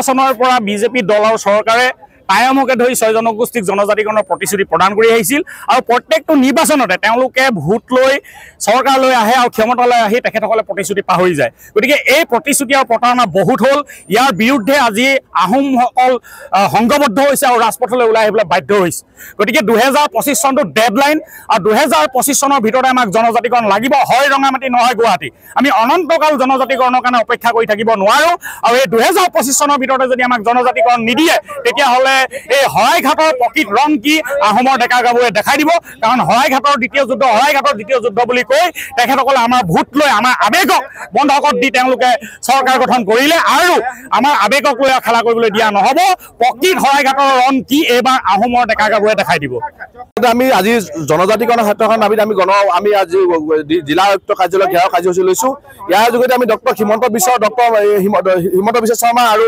চনৰ পৰা বিজেপি দল আৰু চৰকাৰে কায়মকে ধৰি 6 জনগোষ্ঠীক জনজাতিকৰণৰ প্ৰতিশ্ৰুতি প্ৰদান কৰি আহিছিল আৰু প্ৰত্যেকটো নিৰ্বাচনতে তেওঁলোকে ভোট লৈ চৰকাৰলৈ আহে আৰু ক্ষমতালৈ আহি তেখেতসকলে প্ৰতিশ্ৰুতি পাহৰি যায়। গতিকে এই প্ৰতিশ্ৰুতি আৰু প্ৰতাৰণা বহুত হ'ল। ইয়াৰ বিৰুদ্ধে আজি আহোমসকল সংঘবদ্ধ হৈছে আৰু ৰাজপথলৈ ওলাই আহিবলৈ বাধ্য হৈছে। গতিকে 2025 চনটো ডেডলাইন আৰু 2025 চনৰ ভিতৰতে আমাক জনজাতিকৰণ লাগিব, হয় ৰঙামাটি নহয় গুৱাহাটী। আমি অনন্তকাল জনজাতিকৰণৰ কাৰণে অপেক্ষা কৰি থাকিব নোৱাৰোঁ আৰু এই 2025 চনৰ ভিতৰতে যদি আমাক জনজাতিকৰণ নিদিয়ে তেতিয়াহ'লে এই শৰাইঘাটৰ প্ৰকৃত ৰং কি আহোমৰ ডেকা গাভৰুৱে দেখাই দিব। কাৰণ শৰাইঘাটৰ দ্বিতীয় যুদ্ধ বুলি কৈ তেখেতসকলে আমাৰ ভোট লৈ আমাৰ আৱেগক বন্ধকত দি তেওঁলোকে চৰকাৰ গঠন কৰিলে আৰু আমাৰ আৱেগক লৈ খেলা কৰিবলৈ দিয়া নহ'ব। প্ৰকৃত শৰাইঘাটৰ ৰং কি এইবাৰ আহোমৰ ডেকা গাভৰুৱে দেখাই দিব। আমি আজি জনজাতিকৰণৰ ক্ষেত্ৰখন আমি আজি জিলা আয়ুক্ত কাৰ্যালয় ঘেৰাও কাৰ্যসূচী লৈছোঁ। ইয়াৰ যোগেদি আমি ডক্টৰ হিমন্ত বিশ্ব শৰ্মা আৰু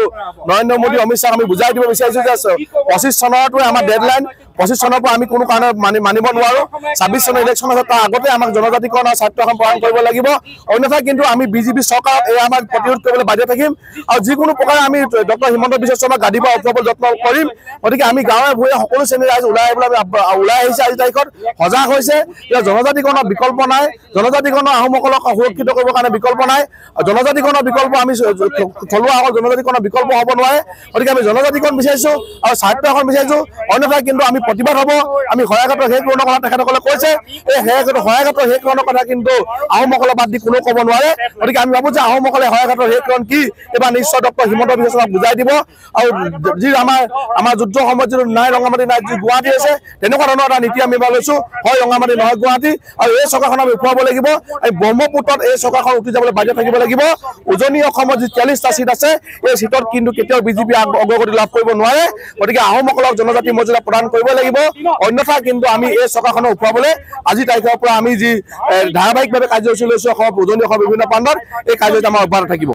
নৰেন্দ্ৰ মোদী অমিত শ্বাহক আমি বুজাই দিব বিচাৰিছোঁ যে 25 চনৰটোৱে আমাৰ ডেডলাইন। 25 চনৰ পৰা আমি কোনো কাৰণে মানিব নোৱাৰোঁ। 26 চনৰ ইলেকশ্যনৰ তাৰ আগতে আমাক জনজাতিকৰণৰ স্বাৰ্থখন প্ৰদান কৰিব লাগিব। অন্যথা কিন্তু আমি বিজেপি চৰকাৰক এই আমাক প্ৰতিৰোধ কৰিবলৈ বাধ্য থাকিম আৰু যিকোনো প্ৰকাৰে আমি ডক্টৰ হিমন্ত বিশ্ব শৰ্মাক গাদী পৰা উঠাবলৈ যত্ন কৰিম। গতিকে আমি গাঁৱে ভূঞে সকলো শ্ৰেণীৰ ৰাইজ ওলাই আহিছে। আজি তাৰিখত সজাগ হৈছে যে জনজাতিকৰণৰ বিকল্প নাই। জনজাতিকৰণৰ আহোমসকলক সুৰক্ষিত কৰিবৰ কাৰণে বিকল্প নাই। জনজাতিকৰণৰ বিকল্প আমি থলুৱা জনজাতিকৰণৰ বিকল্প হ'ব নোৱাৰে। গতিকে আমি জনজাতিকৰণ বিচাৰিছোঁ আৰু স্বাৰ্থ এখন বিচাৰিছোঁ। অন্যথা কিন্তু আমি প্ৰতিবাদ হ'ব। আমি শৰাইঘাটৰ শেষকৰণৰ কথা তেখেতসকলে কৈছে, এই শৰাইঘাটৰ শেষকৰণৰ কথা কিন্তু আহোমসকলে বাদ দি কোনেও ক'ব নোৱাৰে। গতিকে আমি ভাবোঁ যে আহোমসকলে শৰাইঘাটৰ শেষকৰণ কি এইবাৰ নিশ্চয় ডক্টৰ হিমন্ত বিশ্ব শৰ্মাক বুজাই দিব আৰু যি আমাৰ যুদ্ধ সময়ত যিটো নাই ৰঙামাটি নাই যি গুৱাহাটী আছে তেনেকুৱা ধৰণৰ এটা নীতি আমি এবাৰ লৈছোঁ, হয় ৰঙামাটি নহয় গুৱাহাটী। আৰু এই চৰকাৰখন আমি উঠুৱাব লাগিব। এই ব্ৰহ্মপুত্ৰত এই চৰকাৰখন উঠি যাবলৈ বাধ্য থাকিব লাগিব। উজনি অসমত যি 43টা চিট আছে এই চিটত কিন্তু কেতিয়াও বিজেপি অগ্ৰগতি লাভ কৰিব নোৱাৰে। গতিকে আহোমসকলক জনজাতি মৰ্যাদা প্ৰদান কৰিব লাগিব। অন্যথা কিন্তু আমি এই চৰকাৰখনক উঠুৱাবলৈ আজি তাৰিখৰ পৰা আমি যি ধাৰাবাহিকভাৱে কাৰ্যসূচী লৈছোঁ অসমৰ উজনি অসমৰ বিভিন্ন প্ৰান্তত এই কাৰ্যসূচী আমাৰ অব্যাহত থাকিব।